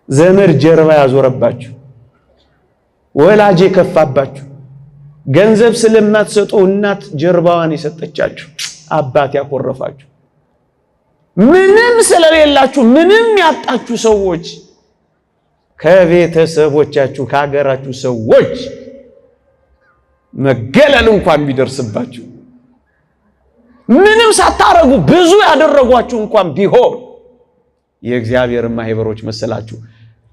ዘመድ ጀርባ ያዞረባችሁ ወላጅ የከፋባችሁ ገንዘብ ስለማትሰጡ እናት ጀርባዋን የሰጠቻችሁ አባት ያኮረፋችሁ ምንም ስለሌላችሁ ምንም ያጣችሁ ሰዎች ከቤተሰቦቻችሁ ከሀገራችሁ ሰዎች መገለል እንኳን ቢደርስባችሁ ምንም ሳታረጉ ብዙ ያደረጓችሁ እንኳን ቢሆን የእግዚአብሔር ማህበሮች መሰላችሁ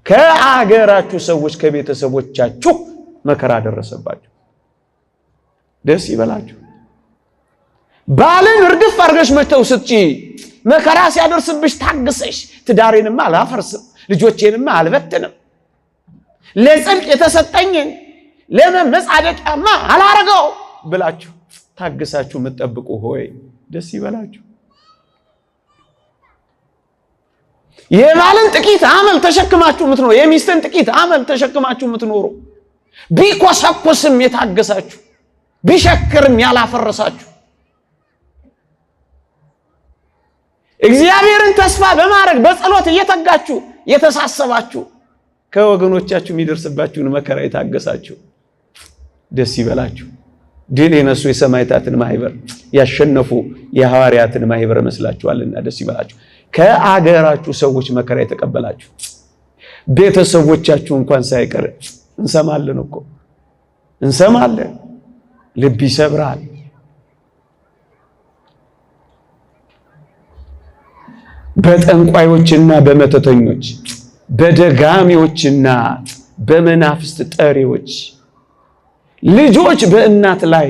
ከአገራችሁ ሰዎች ከቤተሰቦቻችሁ መከራ ደረሰባችሁ ደስ ይበላችሁ ባልን እርግፍ አርገሽ መተው ስትጪ መከራ ሲያደርስብሽ ታግሰሽ ትዳሬንማ አላፈርስም ልጆቼንማ አልበትንም ለጽድቅ የተሰጠኝን ለመመጻደቂያማ አላረገው ብላችሁ ታግሳችሁ መጠብቁ ሆይ ደስ ይበላችሁ የባልን ጥቂት አመል ተሸክማችሁ ምትኖሩ የሚስትን ጥቂት አመል ተሸክማችሁ ምትኖሩ ቢኮሰኩስም የታገሳችሁ ቢሸክርም ያላፈረሳችሁ እግዚአብሔርን ተስፋ በማድረግ በጸሎት እየተጋችሁ የተሳሰባችሁ ከወገኖቻችሁ የሚደርስባችሁን መከራ የታገሳችሁ ደስ ይበላችሁ ድል የነሱ የሰማዕታትን ማህበር ያሸነፉ የሐዋርያትን ማህበር መስላችኋልና ደስ ይበላችሁ ከአገራችሁ ሰዎች መከራ የተቀበላችሁ ቤተሰቦቻችሁ እንኳን ሳይቀር እንሰማለን እኮ እንሰማለን ልብ ይሰብራል በጠንቋዮችና በመተተኞች በደጋሚዎችና በመናፍስት ጠሪዎች ልጆች በእናት ላይ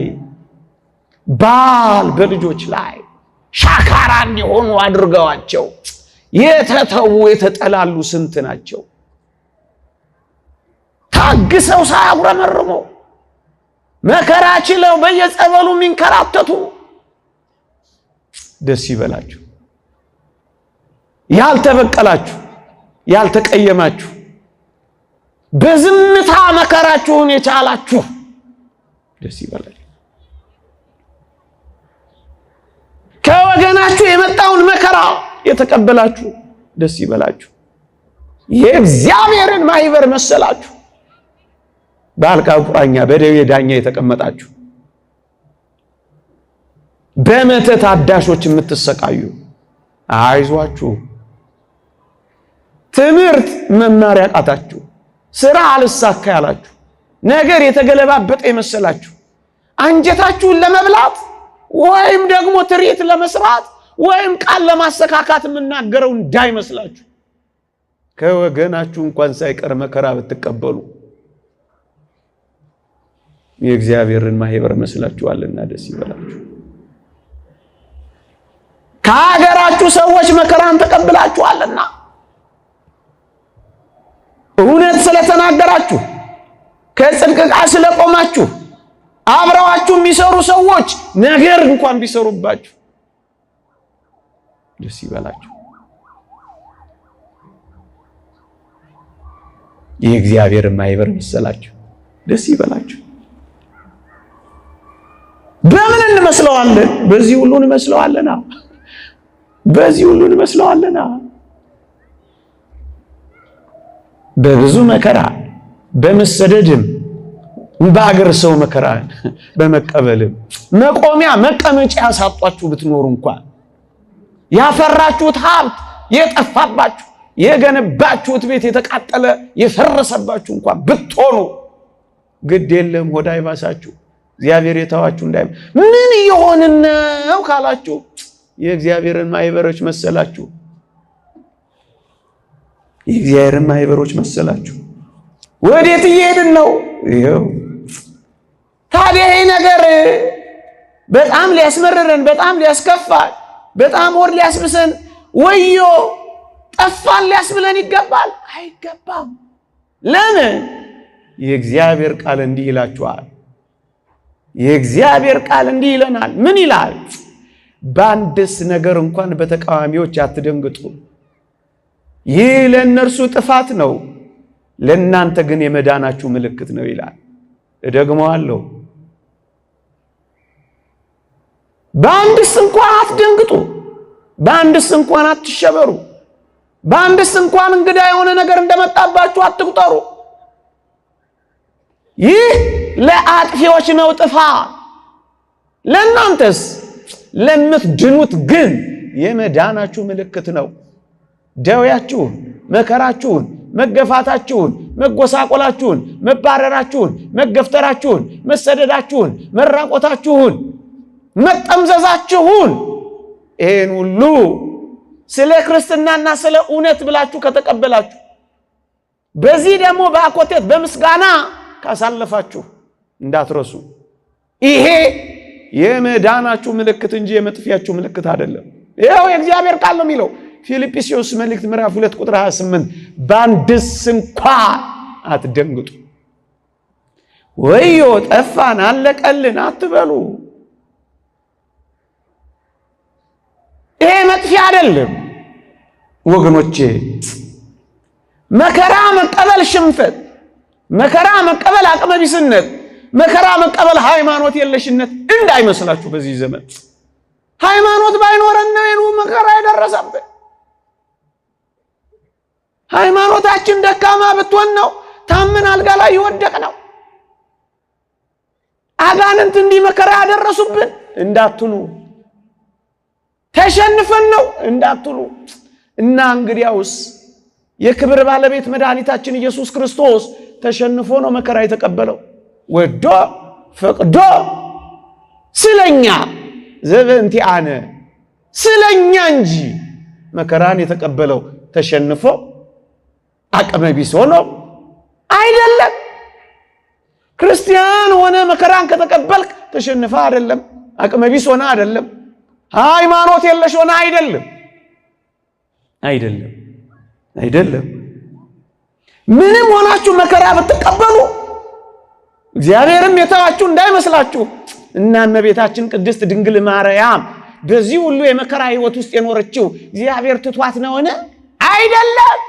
ባል በልጆች ላይ ሻካራ እንዲሆኑ አድርገዋቸው የተተው የተጠላሉ ስንት ናቸው ታግሰው ሳያጉረመርሙ መከራ ችለው በየጸበሉ ሚንከራተቱ ደስ ይበላችሁ ያልተበቀላችሁ ያልተቀየማችሁ በዝምታ መከራችሁን የቻላችሁ ደስ ይበላችሁ ከወገናችሁ የመጣውን መከራ የተቀበላችሁ ደስ ይበላችሁ የእግዚአብሔርን ማህበር መሰላችሁ በአልጋ ቁራኛ በደዌ ዳኛ የተቀመጣችሁ በመተት አዳሾች የምትሰቃዩ አይዟችሁ ትምህርት መማር ያቃታችሁ ስራ አልሳካ ያላችሁ ነገር የተገለባበጠ የመሰላችሁ አንጀታችሁን ለመብላት ወይም ደግሞ ትርኢት ለመስራት ወይም ቃል ለማስተካካት የምናገረው እንዳይመስላችሁ ከወገናችሁ እንኳን ሳይቀር መከራ ብትቀበሉ የእግዚአብሔርን ማህበር መስላችኋልና ደስ ይበላችሁ ከሀገራችሁ ሰዎች መከራን ተቀብላችኋልና እውነት ስለተናገራችሁ ከጽድቅ ጋር ስለቆማችሁ አብረዋችሁ የሚሰሩ ሰዎች ነገር እንኳን ቢሰሩባችሁ ደስ ይበላችሁ የእግዚአብሔር ማህበር መሰላችሁ ደስ ይበላችሁ በምን እንመስለዋለን በዚህ ሁሉ እንመስለዋለና በዚህ ሁሉ እንመስለዋለና በብዙ መከራ በመሰደድም በአገር ሰው መከራ በመቀበልም መቆሚያ መቀመጫ ያሳጧችሁ ብትኖሩ እንኳን ያፈራችሁት ሀብት የጠፋባችሁ የገነባችሁት ቤት የተቃጠለ የፈረሰባችሁ እንኳን ብትሆኑ ግድ የለም ሆዳ ይባሳችሁ እግዚአብሔር የተዋችሁ እንዳይ ምን ይሆንን ነው ካላችሁ የእግዚአብሔርን ማህበሮች መሰላችሁ የእግዚአብሔርን ማህበሮች መሰላችሁ ወዴት እየሄድን ነው ይሄው ታዲያ ይሄ ነገር በጣም ሊያስመረረን በጣም ሊያስከፋል በጣም ወር ሊያስብሰን ወዮ ጠፋን ሊያስብለን ይገባል አይገባም ለምን የእግዚአብሔር ቃል እንዲህ ይላችኋል የእግዚአብሔር ቃል እንዲህ ይለናል ምን ይላል ባንድስ ነገር እንኳን በተቃዋሚዎች አትደንግጡ ይህ ለእነርሱ ጥፋት ነው ለእናንተ ግን የመዳናችሁ ምልክት ነው ይላል እደግመዋለሁ ባንድስ እንኳን አትደንግጡ ባንድስ እንኳን አትሸበሩ በአንድስ እንኳን እንግዳ የሆነ ነገር እንደመጣባችሁ አትቁጠሩ። ይህ ለአጥፊዎች ነው ጥፋት፣ ለእናንተስ ለምትድኑት ግን የመዳናችሁ ምልክት ነው። ደዌያችሁን፣ መከራችሁን፣ መገፋታችሁን፣ መጎሳቆላችሁን፣ መባረራችሁን፣ መገፍተራችሁን፣ መሰደዳችሁን፣ መራቆታችሁን፣ መጠምዘዛችሁን ይህን ሁሉ ስለ ክርስትናና ስለ እውነት ብላችሁ ከተቀበላችሁ በዚህ ደግሞ በአኮቴት በምስጋና ካሳለፋችሁ እንዳትረሱ። ይሄ የመዳናችሁ ምልክት እንጂ የመጥፊያችሁ ምልክት አይደለም። ይሄው የእግዚአብሔር ቃል ነው የሚለው ፊልጵስዩስ መልእክት ምዕራፍ 2 ቁጥር 28 በአንድስ እንኳን አትደንግጡ፣ ወዮ ጠፋን አለቀልን አትበሉ። ይሄ መጥፊያ አይደለም ወገኖቼ። መከራ መቀበል ሽንፈት፣ መከራ መቀበል አቅመቢስነት፣ መከራ መቀበል ሃይማኖት የለሽነት እንዳይመስላችሁ። በዚህ ዘመን ሃይማኖት ባይኖረን ነው መከራ የደረሰብን። ሃይማኖታችን ደካማ ብትሆን ነው ታመን አልጋ ላይ ይወደቅ ነው። አጋንንት እንዲህ መከራ ያደረሱብን እንዳትሉ፣ ተሸንፈን ነው እንዳትሉ። እና እንግዲያውስ የክብር ባለቤት መድኃኒታችን ኢየሱስ ክርስቶስ ተሸንፎ ነው መከራ የተቀበለው። ወዶ ፈቅዶ ስለኛ ዘበእንቲአነ ስለኛ እንጂ መከራን የተቀበለው ተሸንፎ አቅመ ቢስ ሆኖ አይደለም። ክርስቲያን ሆነ መከራን ከተቀበልክ ተሸንፈ አይደለም፣ አቅመ ቢስ ሆነ አይደለም፣ ሃይማኖት የለሽ ሆነ አይደለም። አይደለም አይደለም። ምንም ሆናችሁ መከራ ብትቀበሉ እግዚአብሔርም የተዋችሁ እንዳይመስላችሁ። እና እመቤታችን ቅድስት ድንግል ማርያም በዚህ ሁሉ የመከራ ህይወት ውስጥ የኖረችው እግዚአብሔር ትቷት ነውን? አይደለም።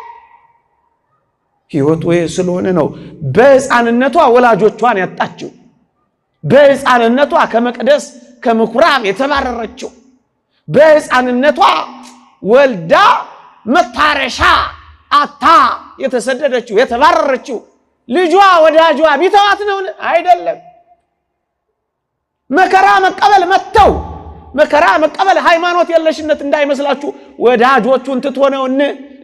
ህይወት ወይ ስለሆነ ነው በሕፃንነቷ ወላጆቿን ያጣችው፣ በሕፃንነቷ ከመቅደስ ከምኩራብ የተባረረችው፣ በሕፃንነቷ ወልዳ መታረሻ አታ የተሰደደችው የተባረረችው ልጇ ወዳጇ ቢተዋት ነው? አይደለም። መከራ መቀበል መተው መከራ መቀበል ሃይማኖት የለሽነት እንዳይመስላችሁ። ወዳጆቹን ትቶ ነው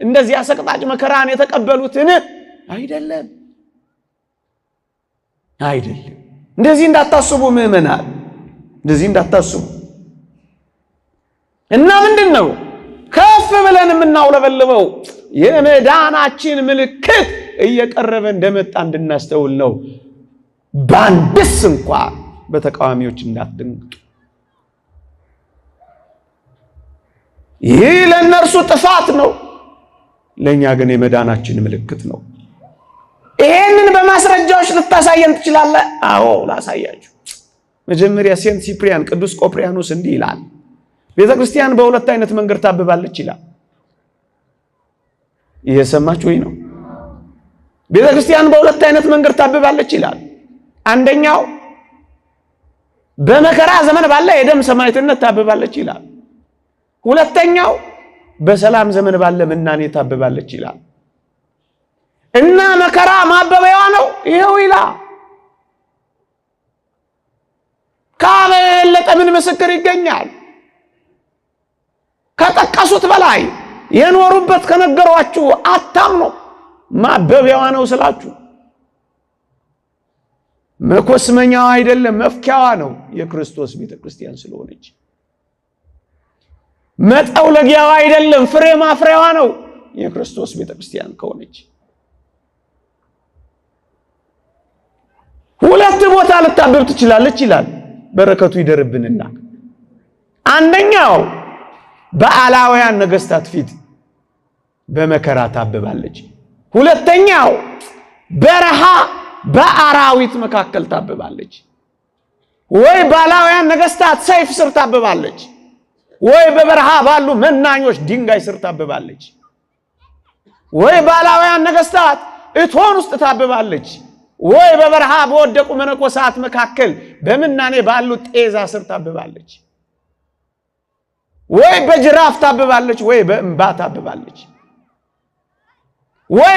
እንደዚህ አሰቅጣጭ መከራን የተቀበሉትን? አይደለም አይደለም። እንደዚህ እንዳታስቡ ምእመናን፣ እንደዚህ እንዳታስቡ። እና ምንድነው ከፍ ብለን የምናውለበልበው? የመዳናችን ምልክት እየቀረበ እንደመጣ እንድናስተውል ነው። በአንድስ እንኳን በተቃዋሚዎች እንዳትደንግጡ። ይህ ለእነርሱ ጥፋት ነው፣ ለእኛ ግን የመዳናችን ምልክት ነው። ይሄንን በማስረጃዎች ልታሳየን ትችላለህ? አዎ ላሳያችሁ። መጀመሪያ ሴንት ሲፕሪያን ቅዱስ ቆጵርያኖስ እንዲህ ይላል፣ ቤተ ክርስቲያን በሁለት አይነት መንገድ ታብባለች ይላል። እየሰማችሁ ወይ ነው? ቤተ ክርስቲያን በሁለት አይነት መንገድ ታብባለች ይላል። አንደኛው በመከራ ዘመን ባለ የደም ሰማዕትነት ታብባለች ይላል። ሁለተኛው በሰላም ዘመን ባለ ምናኔ ታብባለች ይላል። እና መከራ ማበበያዋ ነው ይሄው ይላል። ካበለጠ ምን ምስክር ይገኛል? ከጠቀሱት በላይ የኖሩበት ከነገሯችሁ አታምኑ። ማበቢያዋ ነው ስላችሁ መኮስመኛዋ አይደለም፣ መፍኪያዋ ነው የክርስቶስ ቤተክርስቲያን ስለሆነች። መጠውለጊያዋ አይደለም፣ ፍሬ ማፍሪያዋ ነው የክርስቶስ ቤተክርስቲያን ከሆነች። ሁለት ቦታ ልታብብ ትችላለች ይላል። በረከቱ ይደርብንና አንደኛው በአላውያን ነገስታት ፊት በመከራ ታብባለች። ሁለተኛው በረሃ በአራዊት መካከል ታብባለች። ወይ ባላውያን ነገስታት ሰይፍ ስር ታብባለች፣ ወይ በበረሃ ባሉ መናኞች ድንጋይ ስር ታብባለች፣ ወይ ባላውያን ነገስታት እቶን ውስጥ ታብባለች፣ ወይ በበረሃ በወደቁ መነኮሳት መካከል በምናኔ ባሉ ጤዛ ስር ታብባለች፣ ወይ በጅራፍ ታብባለች፣ ወይ በእንባ ታብባለች። ወይ